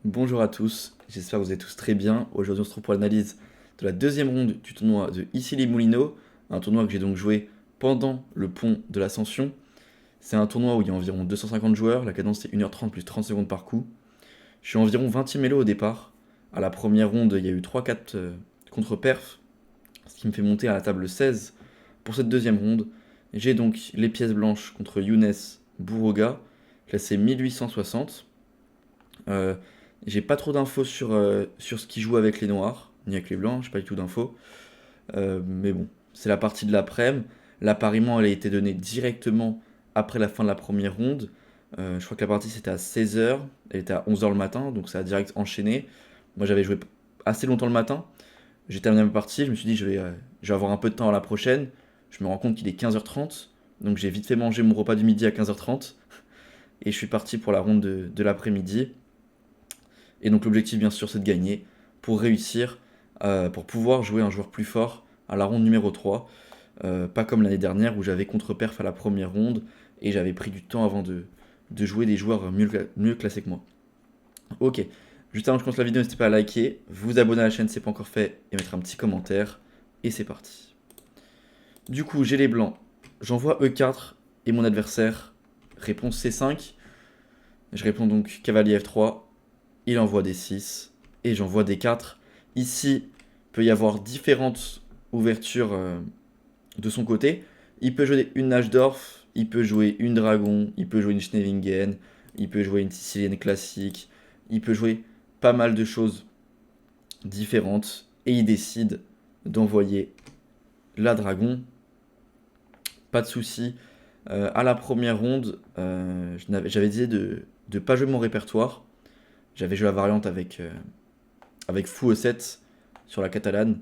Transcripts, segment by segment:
Bonjour à tous, j'espère que vous êtes tous très bien. Aujourd'hui, on se retrouve pour l'analyse de la deuxième ronde du tournoi de Issy-les-Moulineaux, un tournoi que j'ai donc joué pendant le pont de l'Ascension. C'est un tournoi où il y a environ 250 joueurs, la cadence c'est 1h30 plus 30 secondes par coup. Je suis environ 20e elo au départ. À la première ronde, il y a eu 3-4 contre-perfs, ce qui me fait monter à la table 16 pour cette deuxième ronde. J'ai donc les pièces blanches contre Younes Bouroga, classé 1860. Euh, j'ai pas trop d'infos sur ce qui joue avec les noirs, ni avec les blancs, j'ai pas du tout d'infos. Mais bon, c'est la partie de l'après-midi. L'appariement, elle a été donnée directement après la fin de la première ronde. Je crois que la partie c'était à 16h, elle était à 11h le matin, donc ça a direct enchaîné. Moi j'avais joué assez longtemps le matin, j'ai terminé ma partie, je me suis dit je vais avoir un peu de temps à la prochaine. Je me rends compte qu'il est 15h30, donc j'ai vite fait manger mon repas du midi à 15h30, et je suis parti pour la ronde de l'après-midi. Et donc l'objectif bien sûr c'est de gagner pour réussir, pour pouvoir jouer un joueur plus fort à la ronde numéro 3. Pas comme l'année dernière où j'avais contre-perf à la première ronde et j'avais pris du temps avant de jouer des joueurs mieux classés que moi. Ok, juste avant que je commence la vidéo, n'hésitez pas à liker, vous abonner à la chaîne si ce n'est pas encore fait et mettre un petit commentaire. Et c'est parti. Du coup j'ai les blancs, j'envoie E4 et mon adversaire répond C5. Je réponds donc cavalier F3, il envoie des 6 et j'envoie des 4. Ici, il peut y avoir différentes ouvertures de son côté. Il peut jouer une Najdorf, il peut jouer une Dragon, il peut jouer une Schnevingen, il peut jouer une Sicilienne classique, il peut jouer pas mal de choses différentes et il décide d'envoyer la Dragon. Pas de souci. À la première ronde, j'avais décidé de ne pas jouer mon répertoire. J'avais joué la variante avec fou E7 sur la catalane.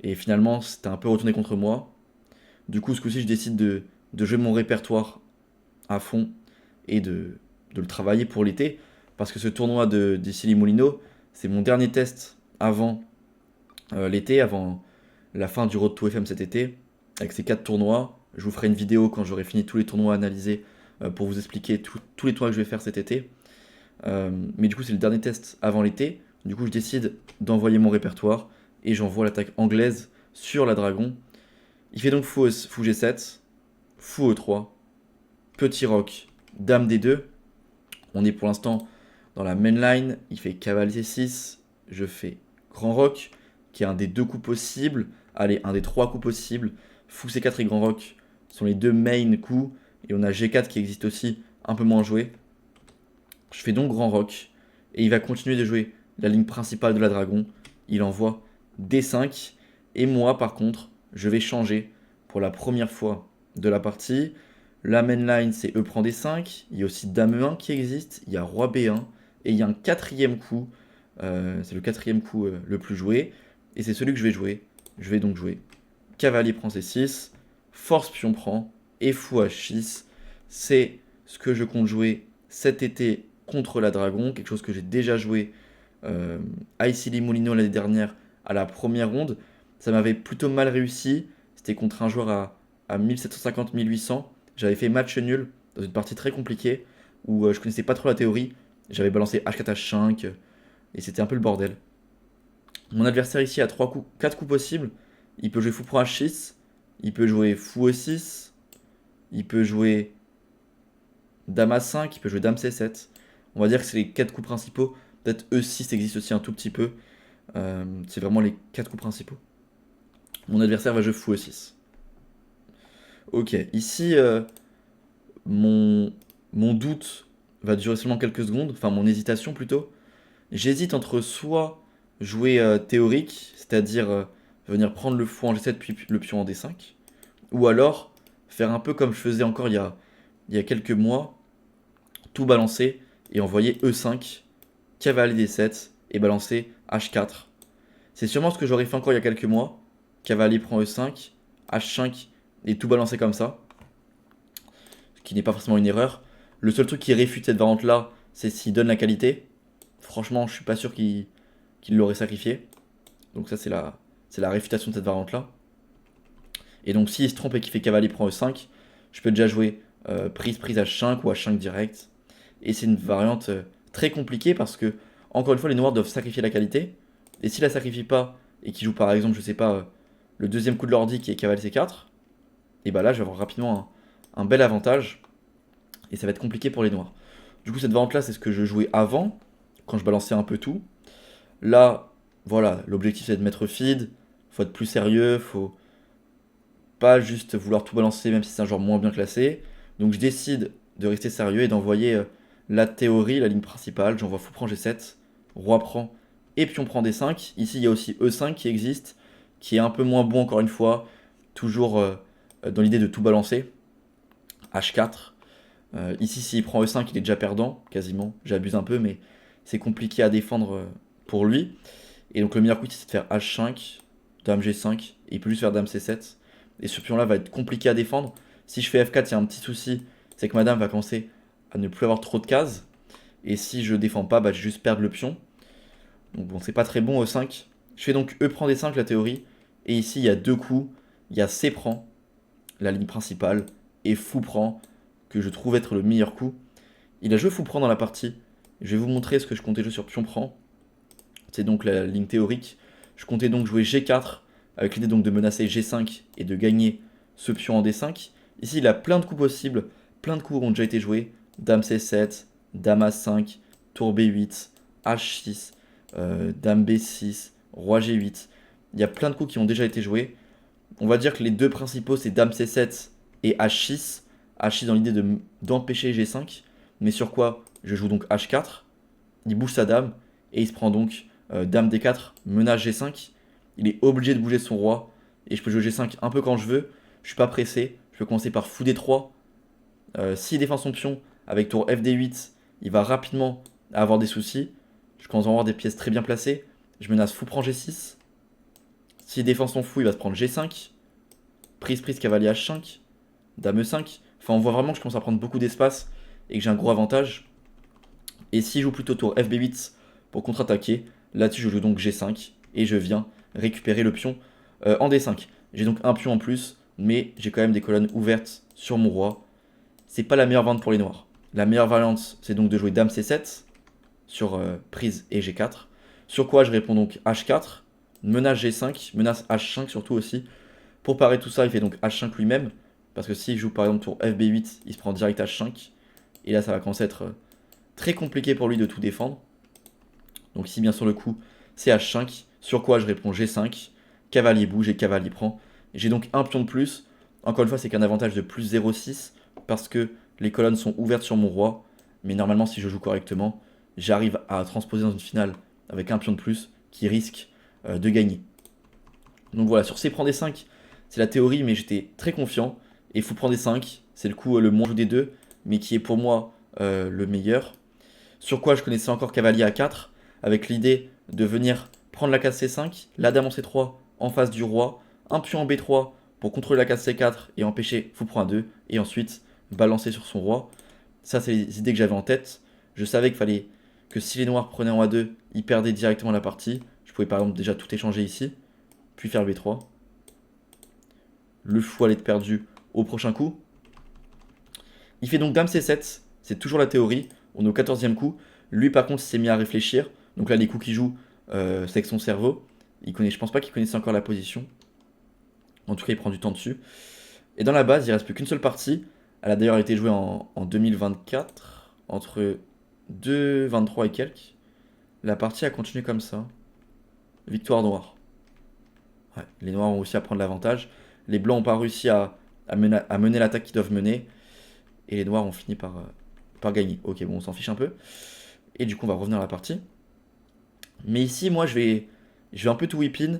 Et finalement, c'était un peu retourné contre moi. Du coup, ce coup-ci, je décide de jouer mon répertoire à fond et de le travailler pour l'été. Parce que ce tournoi des Silly Molino, c'est mon dernier test avant l'été, avant la fin du Road to FM cet été. Avec ces 4 tournois, je vous ferai une vidéo quand j'aurai fini tous les tournois analysés pour vous expliquer tous les tournois que je vais faire cet été. Mais du coup, c'est le dernier test avant l'été. Du coup, je décide d'envoyer mon répertoire et j'envoie l'attaque anglaise sur la dragon. Il fait donc fou G7, fou E3, petit roc, dame D2. On est pour l'instant dans la main line. Il fait cavalier C6, je fais grand roc, qui est un des deux coups possibles. Allez, un des trois coups possibles. Fou C4 et grand roc sont les deux main coups. Et on a G4 qui existe aussi, un peu moins joué. Je fais donc grand roc. Et il va continuer de jouer la ligne principale de la dragon. Il envoie D5. Et moi, par contre, je vais changer pour la première fois de la partie. La main line, c'est E prend D5. Il y a aussi Dame E1 qui existe. Il y a Roi B1. Et il y a un quatrième coup. C'est le quatrième coup le plus joué. Et c'est celui que je vais jouer. Je vais donc jouer Cavalier prend C6. Force pion prend. Et fou H6. C'est ce que je compte jouer cet été contre la dragon. Quelque chose que j'ai déjà joué à Issy Molino l'année dernière à la première ronde. Ça m'avait plutôt mal réussi. C'était contre un joueur à 1750-1800. J'avais fait match nul dans une partie très compliquée où je connaissais pas trop la théorie. J'avais balancé H4 H5 et c'était un peu le bordel. Mon adversaire ici a 4 coups possibles. Il peut jouer fou pour H6, il peut jouer fou E6, il peut jouer dame A5, il peut jouer dame C7. On va dire que c'est les 4 coups principaux. Peut-être E6 existe aussi un tout petit peu. C'est vraiment les 4 coups principaux. Mon adversaire va jouer fou E6. Ok, ici, mon, mon doute va durer seulement quelques secondes, enfin mon hésitation plutôt. J'hésite entre soit jouer théorique, c'est-à-dire venir prendre le fou en G7 puis le pion en D5, ou alors faire un peu comme je faisais encore il y a quelques mois, tout balancer et envoyer E5, cavalier D7 et balancer H4. C'est sûrement ce que j'aurais fait encore il y a quelques mois. Cavalier prend E5, H5 et tout balancer comme ça, ce qui n'est pas forcément une erreur. Le seul truc qui réfute cette variante là, c'est s'il donne la qualité. Franchement, je suis pas sûr qu'il l'aurait sacrifié. Donc ça, c'est la réfutation de cette variante là. Et donc s'il se trompe et qu'il fait cavalier prend E5, je peux déjà jouer prise H5 ou H5 direct. Et c'est une variante très compliquée parce que encore une fois, les noirs doivent sacrifier la qualité. Et s'ils la sacrifient pas, et qu'ils jouent par exemple, je sais pas, le deuxième coup de l'ordi qui est cavale C4, et bah là, je vais avoir rapidement un bel avantage. Et ça va être compliqué pour les noirs. Du coup, cette variante-là, c'est ce que je jouais avant, quand je balançais un peu tout. Là, voilà, l'objectif c'est de mettre feed, faut être plus sérieux, faut pas juste vouloir tout balancer même si c'est un joueur moins bien classé. Donc je décide de rester sérieux et d'envoyer la théorie, la ligne principale. J'envoie fou prend G7, roi prend et pion prend D5. Ici il y a aussi E5 qui existe, qui est un peu moins bon encore une fois, toujours dans l'idée de tout balancer. H4. Ici s'il prend E5 il est déjà perdant, quasiment. J'abuse un peu mais c'est compliqué à défendre pour lui. Et donc le meilleur coup c'est de faire H5, Dame G5, et il peut juste faire Dame C7. Et ce pion là va être compliqué à défendre. Si je fais F4, il y a un petit souci, c'est que ma dame va commencer à ne plus avoir trop de cases. Et si je défends pas, bah, je vais juste perdre le pion. Donc bon, c'est pas très bon E5. Je fais donc E prend D5 la théorie. Et ici il y a deux coups. Il y a C prend, la ligne principale, et fou prend, que je trouve être le meilleur coup. Il a joué fou prend dans la partie. Je vais vous montrer ce que je comptais jouer sur pion prend. C'est donc la ligne théorique. Je comptais donc jouer G4 avec l'idée donc de menacer G5 et de gagner ce pion en D5. Ici, il a plein de coups possibles, plein de coups ont déjà été joués. Dame C7, Dame A5, Tour B8, H6, Dame B6, Roi G8. Il y a plein de coups qui ont déjà été joués. On va dire que les deux principaux, c'est Dame C7 et H6. H6 dans l'idée d'empêcher G5. Mais sur quoi je joue donc H4. Il bouge sa dame et il se prend donc Dame D4, menace G5. Il est obligé de bouger son roi. Et je peux jouer G5 un peu quand je veux. Je suis pas pressé. Je peux commencer par fou D3. S'il défend son pion avec tour FD8, il va rapidement avoir des soucis. Je commence à avoir des pièces très bien placées. Je menace fou prend G6. S'il défend son fou, il va se prendre G5. Prise, prise, cavalier H5. Dame E5. Enfin, on voit vraiment que je commence à prendre beaucoup d'espace et que j'ai un gros avantage. Et s'il joue plutôt tour FB8 pour contre-attaquer, là-dessus je joue donc G5 et je viens récupérer le pion en D5. J'ai donc un pion en plus, mais j'ai quand même des colonnes ouvertes sur mon roi. C'est pas la meilleure variante pour les noirs. La meilleure variante, c'est donc de jouer Dame C7 sur prise et G4. Sur quoi je réponds donc H4, menace G5, menace H5 surtout aussi. Pour parer tout ça, il fait donc H5 lui-même, parce que s'il joue par exemple tour FB8, il se prend direct H5. Et là, ça va commencer à être très compliqué pour lui de tout défendre. Donc ici, bien sûr, le coup, c'est H5. Sur quoi je réponds G5. Cavalier bouge et cavalier prend. J'ai donc un pion de plus. Encore une fois, c'est qu'un avantage de plus 0,6 parce que les colonnes sont ouvertes sur mon roi. Mais normalement, si je joue correctement, j'arrive à transposer dans une finale avec un pion de plus qui risque de gagner. Donc voilà, sur C prend D5, c'est la théorie, mais j'étais très confiant. Et fou prend D5, c'est le coup le moins joué des deux, mais qui est pour moi le meilleur. Sur quoi je connaissais encore cavalier A4, avec l'idée de venir prendre la case C5, la dame en C3 en face du roi, un pion en B3 pour contrôler la case C4 et empêcher fou prend A2, et ensuite balancer sur son roi. Ça, c'est les idées que j'avais en tête. Je savais qu'il fallait que si les noirs prenaient en A2, ils perdaient directement la partie. Je pouvais par exemple déjà tout échanger ici, puis faire B3. Le fou allait être perdu au prochain coup. Il fait donc dame C7, c'est toujours la théorie. On est au 14e coup. Lui, par contre, il s'est mis à réfléchir. Donc là, les coups qu'il joue, c'est avec son cerveau. Je pense pas qu'il connaissait encore la position. En tout cas, il prend du temps dessus. Et dans la base, il reste plus qu'une seule partie. Elle a d'ailleurs été jouée en 2024, entre 2,23 et quelques. La partie a continué comme ça. Victoire noire. Ouais, les noirs ont réussi à prendre l'avantage. Les blancs n'ont pas réussi à mener l'attaque qu'ils doivent mener. Et les noirs ont fini par gagner. Ok, bon, on s'en fiche un peu. Et du coup, on va revenir à la partie. Mais ici, moi, je vais un peu tout whip in.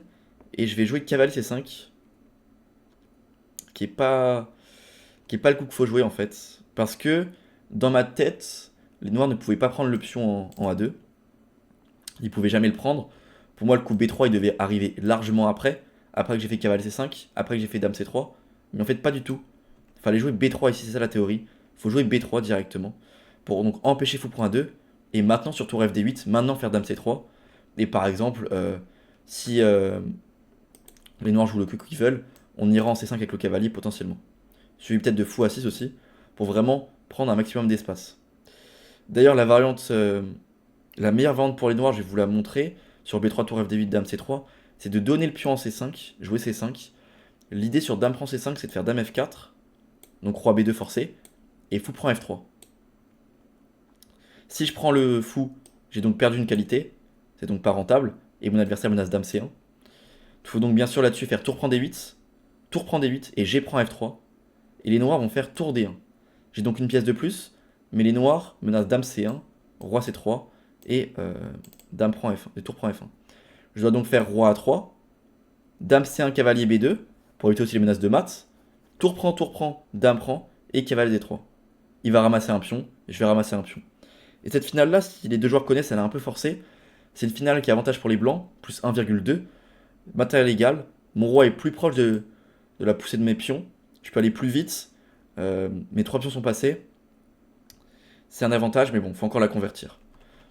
Et je vais jouer cavalier C5. Qui est pas le coup qu'il faut jouer en fait. Parce que dans ma tête, les noirs ne pouvaient pas prendre le pion en A2. Ils pouvaient jamais le prendre. Pour moi, le coup B3, il devait arriver largement après. Après que j'ai fait cavalier C5. Après que j'ai fait dame C3. Mais en fait, pas du tout. Il fallait jouer B3 ici, c'est ça la théorie. Il faut jouer B3 directement. Pour donc empêcher fou pour A2. Et maintenant, sur tour FD8, maintenant faire dame C3. Et par exemple, si les noirs jouent le coup qu'ils veulent, on ira en C5 avec le cavalier potentiellement. Suivi peut-être de fou A6 aussi, pour vraiment prendre un maximum d'espace. D'ailleurs, la variante La meilleure variante pour les noirs, je vais vous la montrer. Sur B3, tour FD8, dame C3, c'est de donner le pion en C5, jouer C5. L'idée sur dame prend C5, c'est de faire dame F4, donc roi B2 forcé, et fou prend F3. Si je prends le fou, j'ai donc perdu une qualité, c'est donc pas rentable, et mon adversaire menace dame C1. Il faut donc bien sûr là-dessus faire tour prend D8, tour prend D8, et G prend F3. Et les noirs vont faire tour D1. J'ai donc une pièce de plus, mais les noirs menacent dame C1, roi C3, et dame prend F1, et tour prend F1. Je dois donc faire roi A3, dame C1, cavalier B2, pour éviter aussi les menaces de mat. Tour prend, dame prend, et cavalier D3. Il va ramasser un pion, et je vais ramasser un pion. Et cette finale-là, si les deux joueurs connaissent, elle est un peu forcée. C'est une finale qui a avantage pour les blancs, plus 1,2. Matériel égal, mon roi est plus proche de la poussée de mes pions. Je peux aller plus vite. Mes 3 pions sont passés. C'est un avantage, mais bon, faut encore la convertir.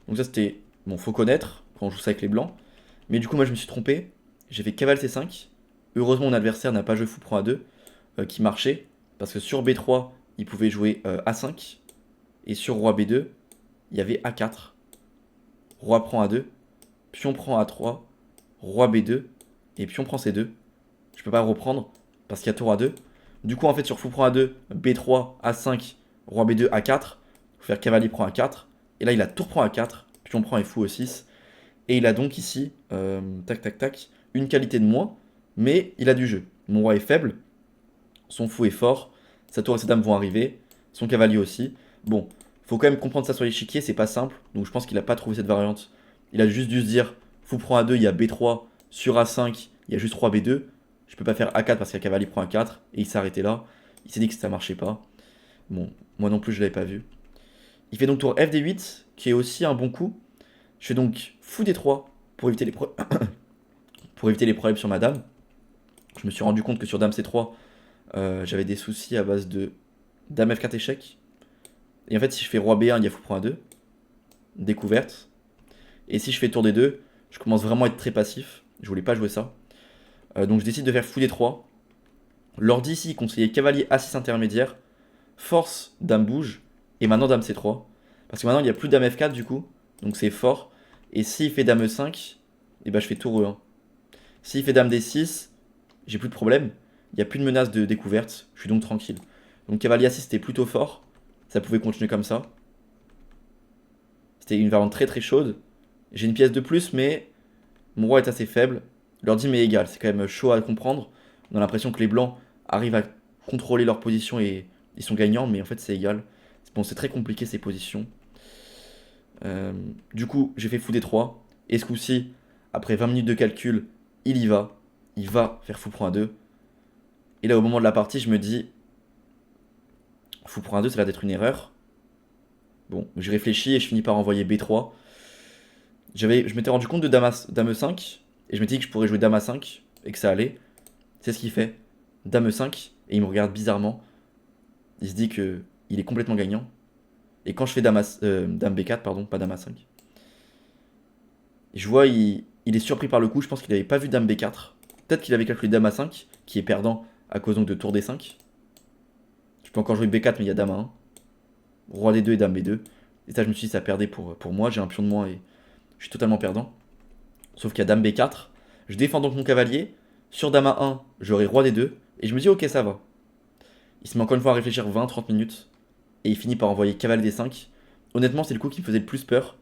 Donc ça, c'était... Bon, faut connaître quand on joue ça avec les blancs. Mais du coup, moi, je me suis trompé. J'ai fait cavale C5. Heureusement, mon adversaire n'a pas joué fou prend A2, qui marchait. Parce que sur B3, il pouvait jouer A5. Et sur roi B2, il y avait A4. Roi prend A2. Pion prend A3. Roi B2. Et pion prend C2. Je peux pas reprendre parce qu'il y a tour A2. Du coup, en fait, sur fou prend A2, B3, A5, roi B2, A4. Il faut faire cavalier prend A4. Et là, il a tour prend A4. Pion prend et fou E6. Et il a donc ici, tac tac tac, une qualité de moins, mais il a du jeu. Mon roi est faible, son fou est fort, sa tour et sa dame vont arriver, son cavalier aussi. Bon, faut quand même comprendre ça sur l'échiquier, c'est pas simple, donc je pense qu'il a pas trouvé cette variante. Il a juste dû se dire, fou prend A2, il y a B3, sur A5, il y a juste roi B2. Je peux pas faire A4 parce qu'il y a cavalier prend A4, et il s'est arrêté là. Il s'est dit que ça marchait pas. Bon, moi non plus je l'avais pas vu. Il fait donc tour FD8, qui est aussi un bon coup. Je fais donc fou D3 pour éviter pour éviter les problèmes sur ma dame. Je me suis rendu compte que sur dame C3, j'avais des soucis à base de dame F4 échec. Et en fait, si je fais roi B1, il y a fou prend A2. Découverte. Et si je fais tour D2, je commence vraiment à être très passif. Je voulais pas jouer ça. Donc je décide de faire fou D3. L'ordi ici conseillait cavalier A6 intermédiaire. Force, dame bouge. Et maintenant dame C3. Parce que maintenant il n'y a plus dame F4 du coup. Donc c'est fort. Et s'il fait dame E5, et ben je fais tour E1. S'il fait dame D6, j'ai plus de problème. Il n'y a plus de menace de découverte. Je suis donc tranquille. Donc cavalier A6 c'était plutôt fort. Ça pouvait continuer comme ça. C'était une variante très très chaude. J'ai une pièce de plus, mais mon roi est assez faible. L'ordi m'est égal. C'est quand même chaud à comprendre. On a l'impression que les blancs arrivent à contrôler leur position et ils sont gagnants, mais en fait c'est égal. Bon, c'est très compliqué ces positions. Du coup, j'ai fait fou D3. Et ce coup-ci, après 20 minutes de calcul, il y va. Il va faire fou prend A2. Et là, au moment de la partie, je me dis, fou prend A2, ça a l'air d'être une erreur. Bon, je réfléchis et je finis par envoyer B3. Je m'étais rendu compte de dame E5. Et je m'étais dit que je pourrais jouer dame A5 et que ça allait. C'est ce qu'il fait. Dame E5. Et il me regarde bizarrement. Il se dit que il est complètement gagnant. Et quand je fais dame B4, pardon, pas dame A5. Je vois, il est surpris par le coup. Je pense qu'il n'avait pas vu dame B4. Peut-être qu'il avait calculé dame A5, qui est perdant à cause donc de tour D5. Je peux encore jouer B4, mais il y a dame A1. Roi D2 et dame B2. Et ça, je me suis dit, ça perdait pour moi. J'ai un pion de moins et je suis totalement perdant. Sauf qu'il y a dame B4. Je défends donc mon cavalier. Sur dame A1, j'aurai roi D2. Et je me dis, ok, ça va. Il se met encore une fois à réfléchir 20-30 minutes. Et il finit par envoyer cavalier D5. Honnêtement, c'est le coup qui me faisait le plus peur.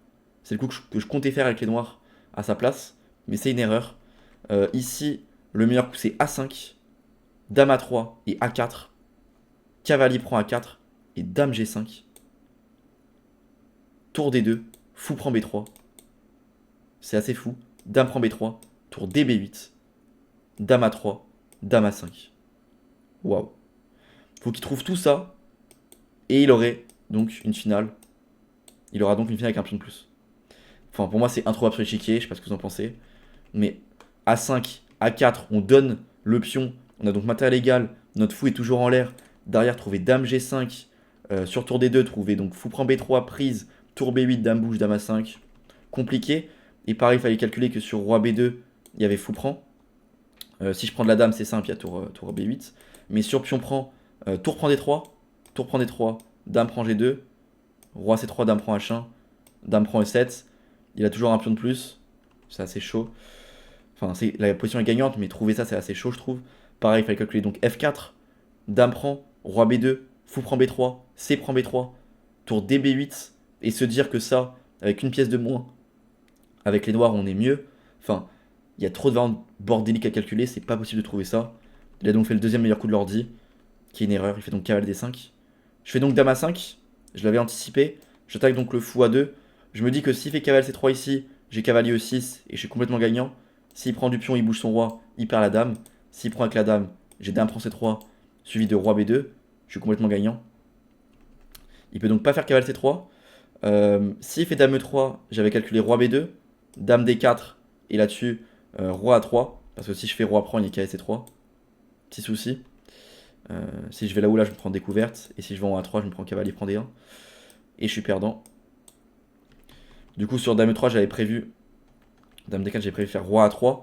C'est le coup que je comptais faire avec les noirs à sa place. Mais c'est une erreur. Ici, le meilleur coup, c'est A5. Dame A3 et A4. Cavalier prend A4 et dame G5. Tour D2. Fou prend B3. C'est assez fou. Dame prend B3. Tour DB8. Dame A3. Dame A5. Waouh. Faut qu'il trouve tout ça. Et il aurait donc une finale. Il aura donc une finale avec un pion de plus. Enfin, pour moi, c'est introuvable sur l'échiquier. Je sais pas ce que vous en pensez. Mais A5, A4, on donne le pion. On a donc matériel égal. Notre fou est toujours en l'air. Derrière, trouver dame G5. Sur tour D2, trouver donc fou prend B3, prise. Tour B8, dame bouge, dame A5. Compliqué. Et pareil, il fallait calculer que sur roi B2, il y avait fou prend. Si je prends de la dame, c'est simple, il y a tour B8. Mais sur pion prend, tour prend D3. Tour prend D3, dame prend G2. Roi C3, dame prend H1. Dame prend E7. Il a toujours un pion de plus. C'est assez chaud. Enfin, la position est gagnante, mais trouver ça, c'est assez chaud, je trouve. Pareil, il fallait calculer donc F4, Dame prend, Roi B2, Fou prend B3, C prend B3, tour DB8, et se dire que ça, avec une pièce de moins, avec les noirs, on est mieux. Enfin, il y a trop de variantes bordéliques à calculer, c'est pas possible de trouver ça. Il a donc fait le deuxième meilleur coup de l'ordi, qui est une erreur. Il fait donc cavalier D5. Je fais donc Dame A5, je l'avais anticipé. J'attaque donc le fou A2. Je me dis que s'il fait cavalier C3 ici, j'ai cavalier E6 et je suis complètement gagnant. S'il prend du pion, il bouge son roi, il perd la dame. S'il prend avec la dame, j'ai Dame prend C3, suivi de Roi B2. Je suis complètement gagnant. Il peut donc pas faire cavalier C3. S'il fait Dame E3, j'avais calculé Roi B2, Dame D4, et là-dessus, Roi A3. Parce que si je fais Roi prend, il y a cavalier C3. Petit souci. Si je vais là où là, je me prends découverte. Et si je vais en A3, je me prends cavalier prend D1. Et je suis perdant. Du coup, sur Dame E3, j'avais prévu. Dame D4, j'avais prévu faire Roi A3.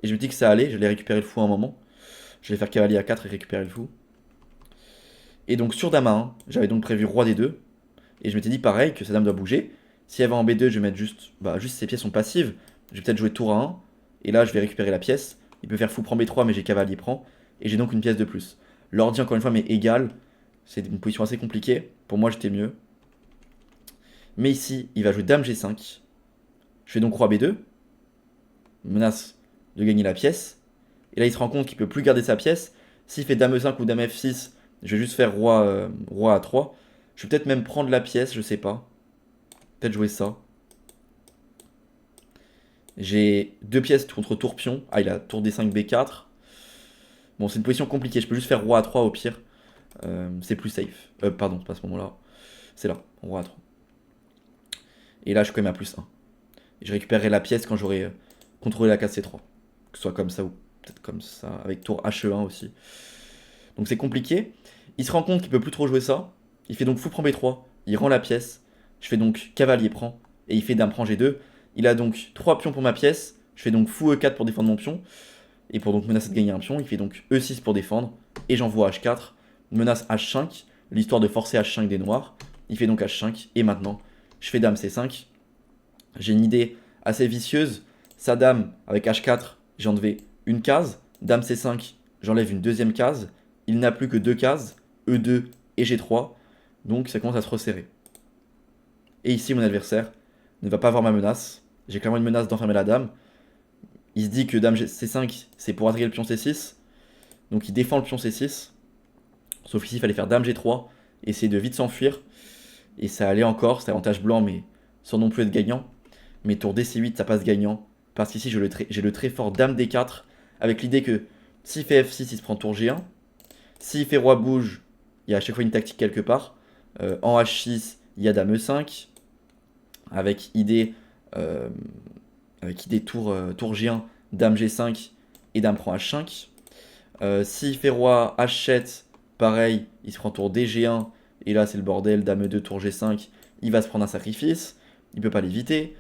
Et je me dis que ça allait, j'allais récupérer le fou à un moment. J'allais faire cavalier A4 et récupérer le fou. Et donc sur Dame A1, j'avais donc prévu Roi D2. Et je m'étais dit pareil, que sa dame doit bouger. Si elle va en B2, je vais mettre juste. Bah, juste ses pièces sont passives. Je vais peut-être jouer tour A1. Et là, je vais récupérer la pièce. Il peut faire fou prend B3, mais j'ai cavalier prend. Et j'ai donc une pièce de plus. L'ordi, encore une fois, mais égal. C'est une position assez compliquée. Pour moi, j'étais mieux. Mais ici, il va jouer Dame G5. Je fais donc Roi B2. Menace de gagner la pièce. Et là, il se rend compte qu'il peut plus garder sa pièce. S'il fait Dame E5 ou Dame F6, je vais juste faire Roi A3. Je vais peut-être même prendre la pièce, je sais pas. Peut-être jouer ça. J'ai deux pièces contre tour pion. Ah, il a tour D5, B4. Bon, c'est une position compliquée. Je peux juste faire Roi A3 au pire. C'est plus safe. Pardon, pas à ce moment-là. C'est là, Roi A3. Et là, je suis quand même à plus 1. Et je récupérerai la pièce quand j'aurai contrôlé la case C3. Que ce soit comme ça ou peut-être comme ça. Avec tour HE1 aussi. Donc c'est compliqué. Il se rend compte qu'il peut plus trop jouer ça. Il fait donc fou prend B3. Il rend la pièce. Je fais donc cavalier prend. Et il fait dame prend G2. Il a donc 3 pions pour ma pièce. Je fais donc fou E4 pour défendre mon pion. Et pour donc menacer de gagner un pion, il fait donc E6 pour défendre. Et j'envoie H4. Menace H5. L'histoire de forcer H5 des noirs. Il fait donc H5. Et maintenant, je fais dame C5. J'ai une idée assez vicieuse. Sa dame avec H4, j'ai enlevé une case. Dame C5, j'enlève une deuxième case. Il n'a plus que deux cases, E2 et G3. Donc ça commence à se resserrer. Et ici, mon adversaire ne va pas avoir ma menace. J'ai clairement une menace d'enfermer la dame. Il se dit que dame C5, c'est pour attaquer le pion C6. Donc il défend le pion C6. Sauf qu'ici, il fallait faire dame G3. Essayer de vite s'enfuir. Et ça allait encore, c'est avantage blanc, mais sans non plus être gagnant. Mais tour DC8, ça passe gagnant. Parce qu'ici, j'ai le très fort dame D4. Avec l'idée que s'il fait F6, il se prend tour G1. S'il fait roi bouge, il y a à chaque fois une tactique quelque part. En H6, il y a dame E5. Avec idée, tour G1, dame G5 et dame prend H5. S'il fait roi H7, pareil, il se prend tour DG1. Et là, c'est le bordel, dame E2, tour G5. Il va se prendre un sacrifice. Il peut pas l'éviter.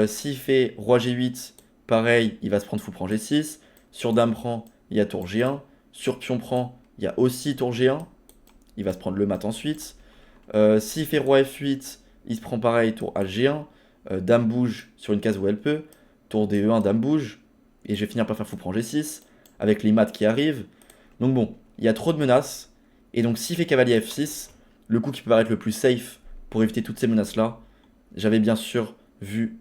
S'il fait roi G8, pareil, il va se prendre fou prend G6. Sur dame prend, il y a tour G1. Sur pion prend, il y a aussi tour G1. Il va se prendre le mat ensuite. S'il fait roi F8, il se prend pareil, tour H-G1. Dame bouge sur une case où elle peut. Tour DE1, dame bouge. Et je vais finir par faire fou prend G6. Avec les mats qui arrivent. Donc bon, il y a trop de menaces. Et donc s'il fait cavalier F6, le coup qui peut paraître le plus safe pour éviter toutes ces menaces-là, j'avais bien sûr vu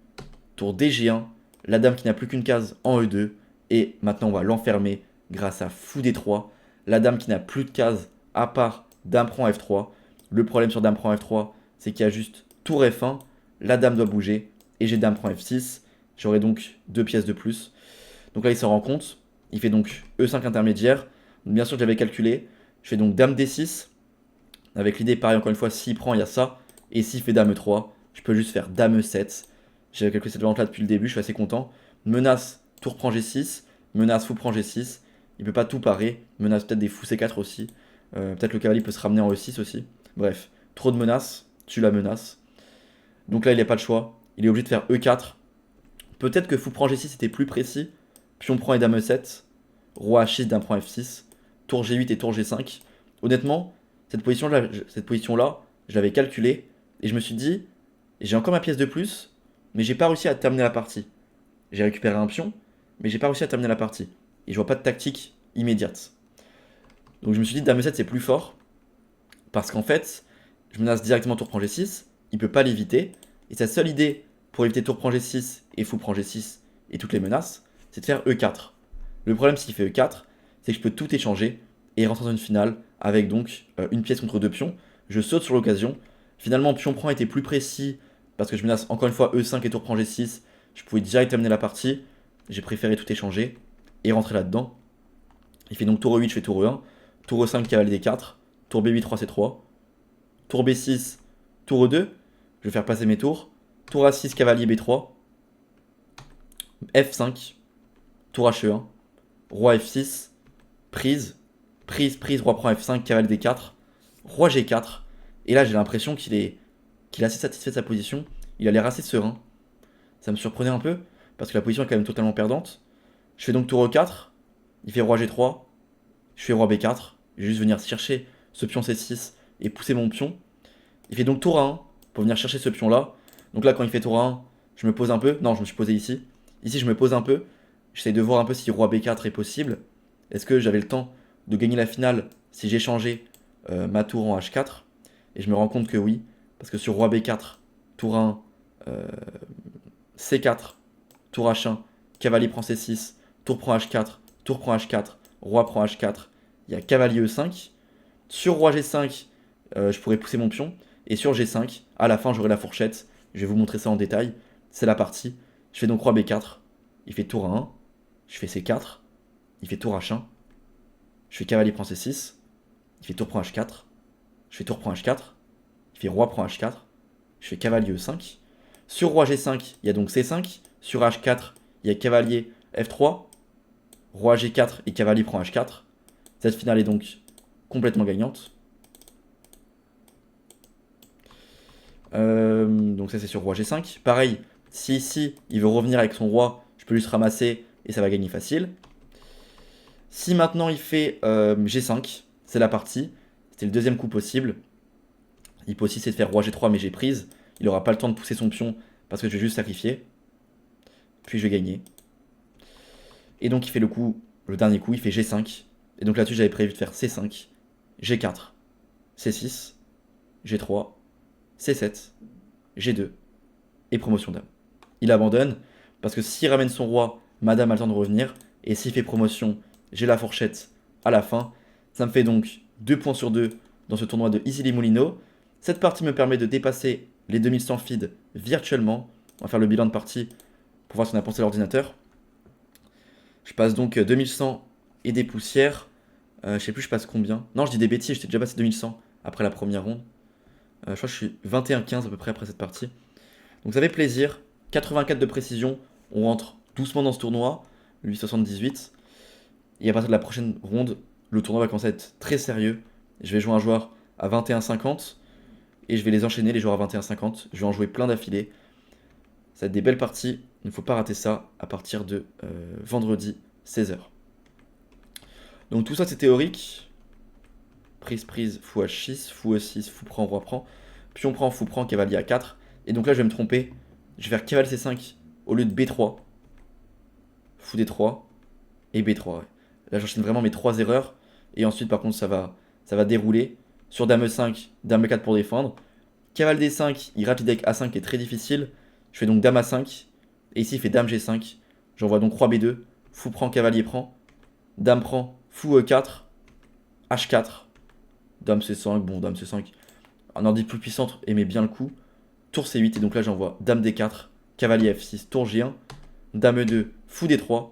tour DG1, la dame qui n'a plus qu'une case en E2, et maintenant on va l'enfermer grâce à fou D3, la dame qui n'a plus de case à part dame prend F3. Le problème sur dame prend F3, c'est qu'il y a juste tour F1, la dame doit bouger, et j'ai dame prend F6, j'aurai donc deux pièces de plus. Donc là il s'en rend compte, il fait donc E5 intermédiaire, bien sûr j'avais calculé, je fais donc dame D6, avec l'idée pareil encore une fois, s'il prend il y a ça, et s'il fait dame E3, je peux juste faire dame E7. J'avais calculé cette variante là depuis le début, je suis assez content. Menace, tour prend G6. Menace, fou prend G6. Il peut pas tout parer. Menace peut-être des fous C4 aussi. Peut-être le cavalier peut se ramener en E6 aussi. Bref, trop de menaces, tu la menaces. Donc là, il n'a pas de choix. Il est obligé de faire E4. Peut-être que fou prend G6 était plus précis. Pion prend et dame E7. Roi H6, dame prend F6. Tour G8 et tour G5. Honnêtement, cette position-là, je l'avais calculée. Et je me suis dit, j'ai encore ma pièce de plus. mais j'ai pas réussi à terminer la partie. J'ai récupéré un pion, mais j'ai pas réussi à terminer la partie. Et je vois pas de tactique immédiate. Donc je me suis dit, dame E7 c'est plus fort, parce qu'en fait, je menace directement tour prend G6, il peut pas l'éviter, et sa seule idée pour éviter tour prend G6 et fou prend G6 et toutes les menaces, c'est de faire E4. Le problème s'il fait E4, c'est que je peux tout échanger et rentrer dans une finale avec donc une pièce contre deux pions. Je saute sur l'occasion. Finalement, pion prend était plus précis parce que je menace encore une fois E5 et tour prend G6. Je pouvais direct terminer la partie. J'ai préféré tout échanger et rentrer là-dedans. Il fait donc tour E8, je fais tour E1. Tour E5, cavalier D4. Tour B8, roi C3. Tour B6, tour E2. Je vais faire passer mes tours. Tour A6, cavalier B3. F5. Tour He1. Roi F6. Prise. Prise, roi prend F5, cavalier D4. Roi G4. Et là, j'ai l'impression qu'il est assez satisfait de sa position. Il a l'air assez serein. Ça me surprenait un peu, parce que la position est quand même totalement perdante. Je fais donc tour E4. Il fait roi G3. Je fais roi B4. Je vais juste venir chercher ce pion C6 et pousser mon pion. Il fait donc tour A1 pour venir chercher ce pion-là. Donc là, quand il fait tour A1, je me pose un peu. Non, je me suis posé ici. Ici, je me pose un peu. J'essaie de voir un peu si roi B4 est possible. Est-ce que j'avais le temps de gagner la finale si j'échangeais ma tour en H4? Et je me rends compte que oui. Parce que sur roi B4, tour A1, C4, tour H1, cavalier prend C6, tour prend H4, tour prend H4, roi prend H4. Il y a cavalier E5. Sur roi G5, je pourrais pousser mon pion. Et sur G5, à la fin, j'aurai la fourchette. Je vais vous montrer ça en détail. C'est la partie. Je fais donc roi B4. Il fait tour A1. Je fais C4. Il fait tour H1. Je fais cavalier prend C6. Il fait tour prend H4. Je fais tour prend H4. Il fait roi prend H4. Je fais cavalier E5. Sur roi G5, il y a donc C5. Sur H4, il y a cavalier F3. Roi G4 et cavalier prend H4. Cette finale est donc complètement gagnante. Donc ça c'est sur roi G5. Pareil, si ici il veut revenir avec son roi, je peux juste ramasser et ça va gagner facile. Si maintenant il fait G5, c'est la partie. C'était le deuxième coup possible. Il peut aussi essayer de faire roi G3 mais j'ai prise. Il n'aura pas le temps de pousser son pion parce que je vais juste sacrifier. Puis je vais gagner. Et donc il fait le dernier coup, il fait G5. Et donc là-dessus j'avais prévu de faire C5, G4, C6, G3, C7, G2 et promotion dame. Il abandonne parce que s'il ramène son roi, madame a le temps de revenir. Et s'il fait promotion, j'ai la fourchette à la fin. Ça me fait donc 2 points sur 2 dans ce tournoi de Easily Molino. Cette partie me permet de dépasser les 2100 feeds virtuellement. On va faire le bilan de partie pour voir ce qu'on a pensé à l'ordinateur. Je passe donc 2100 et des poussières. Je sais plus je passe combien. Non, je dis des bêtises, j'étais déjà passé 2100 après la première ronde. Je crois que je suis 21-15 à peu près après cette partie. Donc ça fait plaisir. 84 de précision. On rentre doucement dans ce tournoi. 8,78. Et à partir de la prochaine ronde, le tournoi va commencer à être très sérieux. Je vais jouer un joueur à 21,50. Et je vais les enchaîner, les joueurs à 21,50. Je vais en jouer plein d'affilée. Ça va être des belles parties. Il ne faut pas rater ça à partir de vendredi 16h. Donc tout ça c'est théorique. Prise, fou H6, fou E6, fou prend, roi prend. Pion prend, fou prend, cavalier A4. Et donc là je vais me tromper. Je vais faire cavalier C5 au lieu de B3. Fou D3 et B3. Ouais. Là j'enchaîne vraiment mes 3 erreurs. Et ensuite par contre ça va dérouler. Sur dame E5, dame E4 pour défendre. Cavalier D5, il rate l'idée avec A5 qui est très difficile. Je fais donc dame A5. Et ici il fait dame G5. J'envoie donc roi B2. Fou prend, cavalier prend. Dame prend, fou E4. H4. Dame C5, bon dame C5. Un ordi plus puissante aimait bien le coup. Tour C8 et donc là j'envoie dame D4. Cavalier F6, tour G1. Dame E2, fou D3.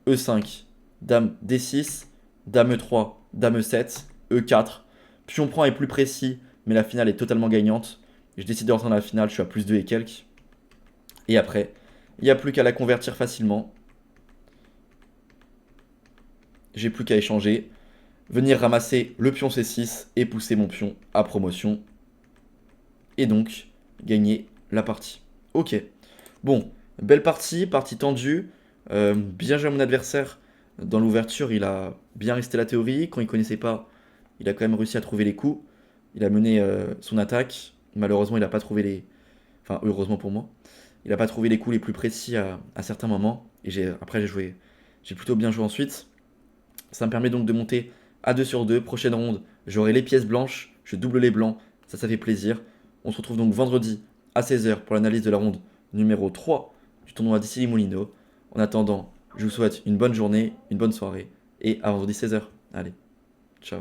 E5, dame D6. Dame E3, dame E7. E4. Pion prend est plus précis, mais la finale est totalement gagnante. Je décide de rentrer dans la finale, je suis à plus 2 et quelques. Et après, il n'y a plus qu'à la convertir facilement. J'ai plus qu'à échanger. Venir ramasser le pion C6 et pousser mon pion à promotion. Et donc, gagner la partie. Ok. Bon, belle partie tendue. Bien joué à mon adversaire. Dans l'ouverture, il a bien resté la théorie. Quand il connaissait pas, il a quand même réussi à trouver les coups. Il a mené son attaque. Malheureusement, il n'a pas trouvé les... Enfin, heureusement pour moi. Il n'a pas trouvé les coups les plus précis à certains moments. Et après, j'ai plutôt bien joué ensuite. Ça me permet donc de monter à 2 sur 2. Prochaine ronde, j'aurai les pièces blanches, je double les blancs, ça fait plaisir. On se retrouve donc vendredi à 16h pour l'analyse de la ronde numéro 3 du tournoi d'Issy Moulineaux. En attendant, je vous souhaite une bonne journée, une bonne soirée et à vendredi 16h. Allez, ciao.